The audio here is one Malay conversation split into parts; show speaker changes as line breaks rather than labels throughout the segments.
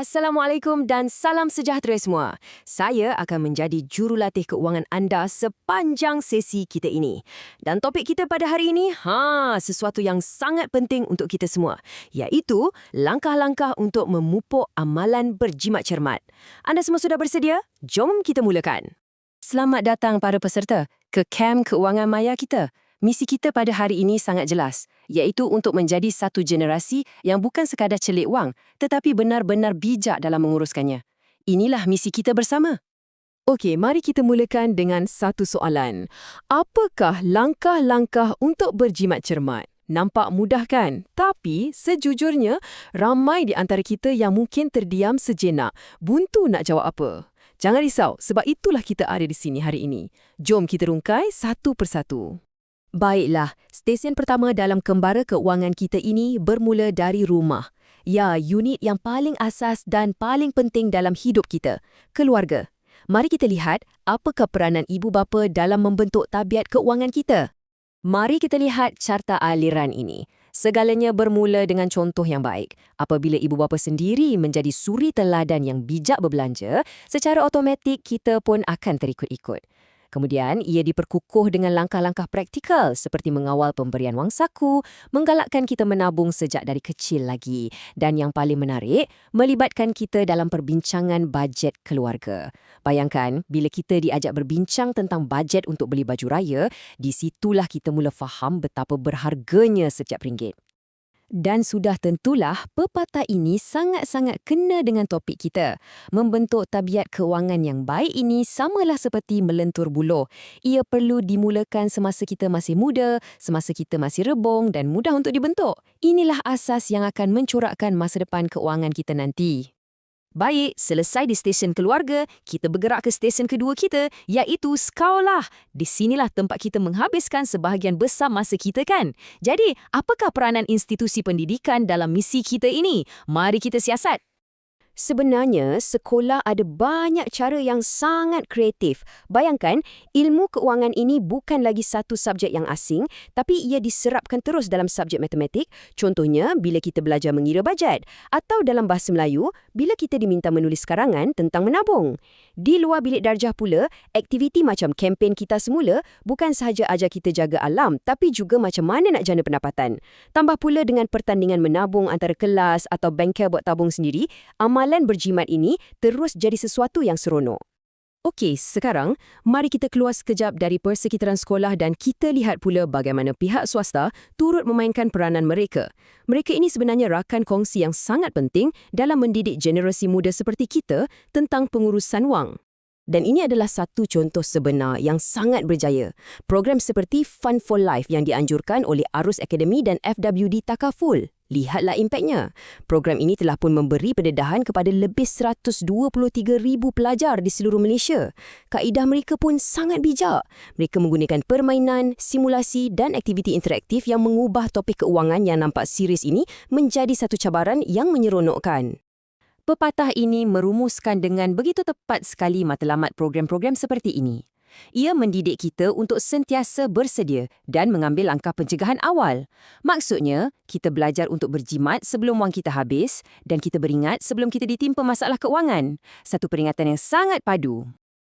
Assalamualaikum dan salam sejahtera semua. Saya akan menjadi jurulatih keuangan anda sepanjang sesi kita ini. Dan topik kita pada hari ini, sesuatu yang sangat penting untuk kita semua, iaitu langkah-langkah untuk memupuk amalan berjimat cermat. Anda semua sudah bersedia? Jom kita mulakan. Selamat datang para peserta ke kem keuangan maya kita. Misi kita pada hari ini sangat jelas, iaitu untuk menjadi satu generasi yang bukan sekadar celik wang, tetapi benar-benar bijak dalam menguruskannya. Inilah misi kita bersama. Okey, mari kita mulakan dengan satu soalan. Apakah langkah-langkah untuk berjimat cermat? Nampak mudah kan? Tapi sejujurnya, ramai di antara kita yang mungkin terdiam sejenak, buntu nak jawab apa. Jangan risau, sebab itulah kita ada di sini hari ini. Jom kita rungkai satu persatu. Baiklah, stesen pertama dalam kembara keuangan kita ini bermula dari rumah. Ya, unit yang paling asas dan paling penting dalam hidup kita, keluarga. Mari kita lihat apakah peranan ibu bapa dalam membentuk tabiat keuangan kita. Mari kita lihat carta aliran ini. Segalanya bermula dengan contoh yang baik. Apabila ibu bapa sendiri menjadi suri teladan yang bijak berbelanja, secara automatik kita pun akan terikut-ikut. Kemudian, ia diperkukuh dengan langkah-langkah praktikal seperti mengawal pemberian wang saku, menggalakkan kita menabung sejak dari kecil lagi, dan yang paling menarik, melibatkan kita dalam perbincangan bajet keluarga. Bayangkan, bila kita diajak berbincang tentang bajet untuk beli baju raya, di situlah kita mula faham betapa berharganya setiap ringgit. Dan sudah tentulah pepatah ini sangat-sangat kena dengan topik kita. Membentuk tabiat keuangan yang baik ini samalah seperti melentur buluh. Ia perlu dimulakan semasa kita masih muda, semasa kita masih rebong dan mudah untuk dibentuk. Inilah asas yang akan mencorakkan masa depan keuangan kita nanti. Baik, selesai di stesen keluarga, kita bergerak ke stesen kedua kita, iaitu sekolah. Di sinilah tempat kita menghabiskan sebahagian besar masa kita kan? Jadi, apakah peranan institusi pendidikan dalam misi kita ini? Mari kita siasat. Sebenarnya, sekolah ada banyak cara yang sangat kreatif. Bayangkan, ilmu keuangan ini bukan lagi satu subjek yang asing, tapi ia diserapkan terus dalam subjek matematik. Contohnya, bila kita belajar mengira bajet. Atau dalam bahasa Melayu, bila kita diminta menulis karangan tentang menabung. Di luar bilik darjah pula, aktiviti macam kempen kita semula bukan sahaja ajar kita jaga alam, tapi juga macam mana nak jana pendapatan. Tambah pula dengan pertandingan menabung antara kelas atau bengkel buat tabung sendiri, amalan berjimat ini terus jadi sesuatu yang seronok. Okey, sekarang mari kita keluar sekejap dari persekitaran sekolah dan kita lihat pula bagaimana pihak swasta turut memainkan peranan mereka. Mereka ini sebenarnya rakan kongsi yang sangat penting dalam mendidik generasi muda seperti kita tentang pengurusan wang. Dan ini adalah satu contoh sebenar yang sangat berjaya. Program seperti Fund for Life yang dianjurkan oleh Arus Akademi dan FWD Takaful. Lihatlah impaknya. Program ini telah pun memberi pendedahan kepada lebih 123,000 pelajar di seluruh Malaysia. Kaedah mereka pun sangat bijak. Mereka menggunakan permainan, simulasi dan aktiviti interaktif yang mengubah topik keuangan yang nampak serius ini menjadi satu cabaran yang menyeronokkan. Pepatah ini merumuskan dengan begitu tepat sekali matlamat program-program seperti ini. Ia mendidik kita untuk sentiasa bersedia dan mengambil langkah pencegahan awal. Maksudnya, kita belajar untuk berjimat sebelum wang kita habis dan kita beringat sebelum kita ditimpa masalah keuangan. Satu peringatan yang sangat padu.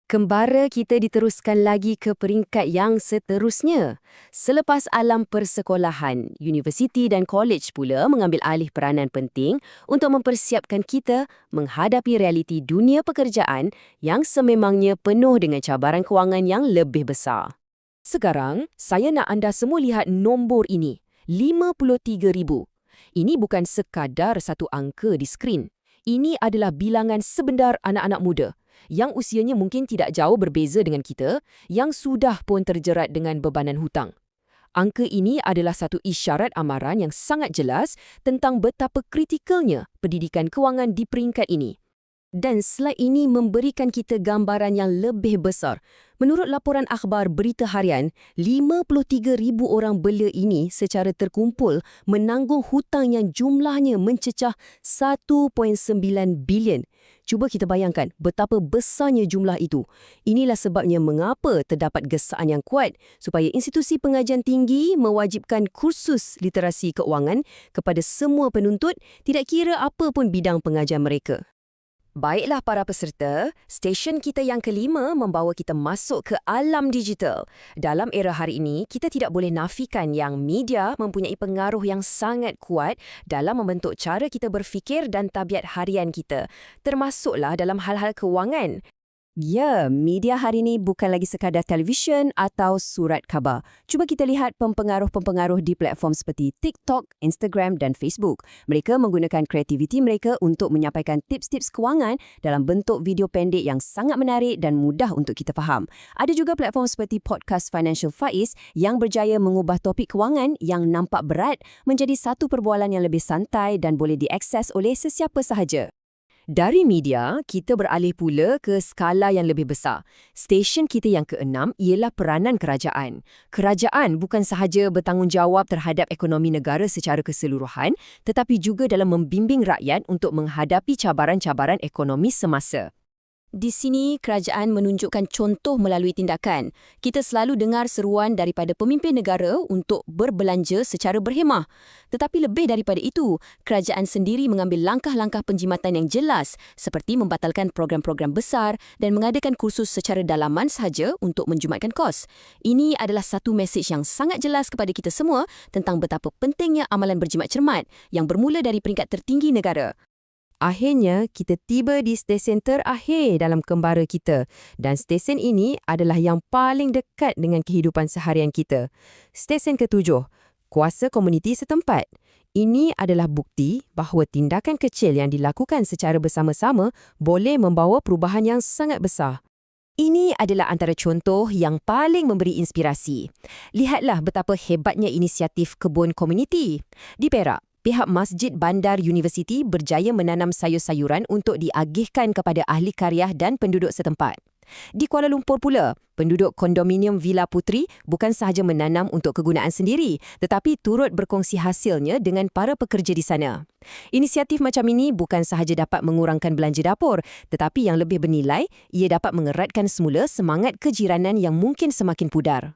Kembara kita diteruskan lagi ke peringkat yang seterusnya. Selepas alam persekolahan, universiti dan kolej pula mengambil alih peranan penting untuk mempersiapkan kita menghadapi realiti dunia pekerjaan yang sememangnya penuh dengan cabaran kewangan yang lebih besar. Sekarang, saya nak anda semua lihat nombor ini, 53,000. Ini bukan sekadar satu angka di skrin. Ini adalah bilangan sebenar anak-anak muda yang usianya mungkin tidak jauh berbeza dengan kita, yang sudah pun terjerat dengan bebanan hutang. Angka ini adalah satu isyarat amaran yang sangat jelas tentang betapa kritikalnya pendidikan kewangan di peringkat ini. Dan slide ini memberikan kita gambaran yang lebih besar. Menurut laporan akhbar Berita Harian, 53,000 orang belia ini secara terkumpul menanggung hutang yang jumlahnya mencecah 1.9 bilion. Cuba kita bayangkan betapa besarnya jumlah itu. Inilah sebabnya mengapa terdapat gesaan yang kuat supaya institusi pengajian tinggi mewajibkan kursus literasi keuangan kepada semua penuntut, tidak kira apa pun bidang pengajian mereka. Baiklah para peserta, stesen kita yang kelima membawa kita masuk ke alam digital. Dalam era hari ini, kita tidak boleh nafikan yang media mempunyai pengaruh yang sangat kuat dalam membentuk cara kita berfikir dan tabiat harian kita, termasuklah dalam hal-hal kewangan. Ya, media hari ini bukan lagi sekadar televisyen atau surat khabar. Cuba kita lihat pempengaruh-pempengaruh di platform seperti TikTok, Instagram dan Facebook. Mereka menggunakan kreativiti mereka untuk menyampaikan tips-tips kewangan dalam bentuk video pendek yang sangat menarik dan mudah untuk kita faham. Ada juga platform seperti podcast Financial Faiz yang berjaya mengubah topik kewangan yang nampak berat menjadi satu perbualan yang lebih santai dan boleh diakses oleh sesiapa sahaja. Dari media, kita beralih pula ke skala yang lebih besar. Stesen kita yang keenam ialah peranan kerajaan. Kerajaan bukan sahaja bertanggungjawab terhadap ekonomi negara secara keseluruhan, tetapi juga dalam membimbing rakyat untuk menghadapi cabaran-cabaran ekonomi semasa. Di sini, kerajaan menunjukkan contoh melalui tindakan. Kita selalu dengar seruan daripada pemimpin negara untuk berbelanja secara berhemah. Tetapi lebih daripada itu, kerajaan sendiri mengambil langkah-langkah penjimatan yang jelas seperti membatalkan program-program besar dan mengadakan kursus secara dalaman sahaja untuk menjumatkan kos. Ini adalah satu mesej yang sangat jelas kepada kita semua tentang betapa pentingnya amalan berjimat cermat yang bermula dari peringkat tertinggi negara. Akhirnya, kita tiba di stesen terakhir dalam kembara kita dan stesen ini adalah yang paling dekat dengan kehidupan seharian kita. Stesen ketujuh, kuasa komuniti setempat. Ini adalah bukti bahawa tindakan kecil yang dilakukan secara bersama-sama boleh membawa perubahan yang sangat besar. Ini adalah antara contoh yang paling memberi inspirasi. Lihatlah betapa hebatnya inisiatif kebun komuniti. Di Perak, pihak Masjid Bandar Universiti berjaya menanam sayur-sayuran untuk diagihkan kepada ahli karya dan penduduk setempat. Di Kuala Lumpur pula, penduduk kondominium Villa Putri bukan sahaja menanam untuk kegunaan sendiri, tetapi turut berkongsi hasilnya dengan para pekerja di sana. Inisiatif macam ini bukan sahaja dapat mengurangkan belanja dapur, tetapi yang lebih bernilai, ia dapat mengeratkan semula semangat kejiranan yang mungkin semakin pudar.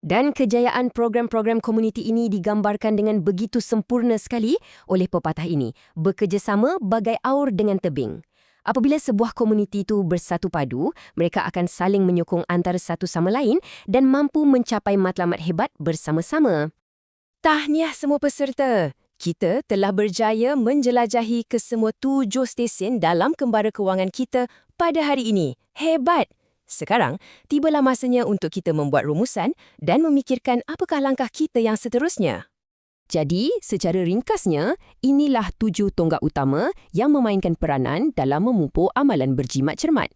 Dan kejayaan program-program komuniti ini digambarkan dengan begitu sempurna sekali oleh pepatah ini, bekerjasama bagai aur dengan tebing. Apabila sebuah komuniti itu bersatu padu, mereka akan saling menyokong antara satu sama lain dan mampu mencapai matlamat hebat bersama-sama. Tahniah semua peserta! Kita telah berjaya menjelajahi ke semua 7 stesen dalam kembara kewangan kita pada hari ini. Hebat! Sekarang, tibalah masanya untuk kita membuat rumusan dan memikirkan apakah langkah kita yang seterusnya. Jadi, secara ringkasnya, inilah 7 tonggak utama yang memainkan peranan dalam memupuk amalan berjimat cermat.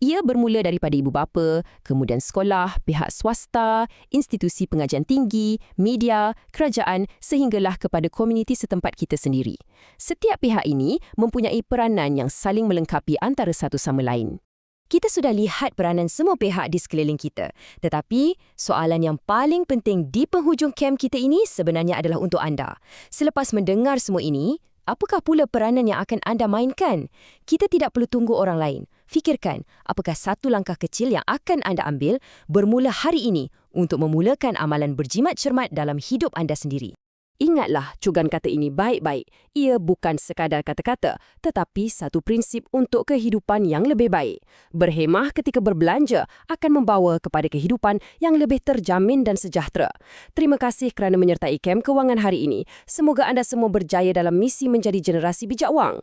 Ia bermula daripada ibu bapa, kemudian sekolah, pihak swasta, institusi pengajian tinggi, media, kerajaan sehinggalah kepada komuniti setempat kita sendiri. Setiap pihak ini mempunyai peranan yang saling melengkapi antara satu sama lain. Kita sudah lihat peranan semua pihak di sekeliling kita. Tetapi, soalan yang paling penting di penghujung kem kita ini sebenarnya adalah untuk anda. Selepas mendengar semua ini, apakah pula peranan yang akan anda mainkan? Kita tidak perlu tunggu orang lain. Fikirkan, apakah satu langkah kecil yang akan anda ambil bermula hari ini untuk memulakan amalan berjimat cermat dalam hidup anda sendiri. Ingatlah cugan kata ini baik-baik. Ia bukan sekadar kata-kata, tetapi satu prinsip untuk kehidupan yang lebih baik. Berhemah ketika berbelanja akan membawa kepada kehidupan yang lebih terjamin dan sejahtera. Terima kasih kerana menyertai kem kewangan hari ini. Semoga anda semua berjaya dalam misi menjadi generasi bijak wang.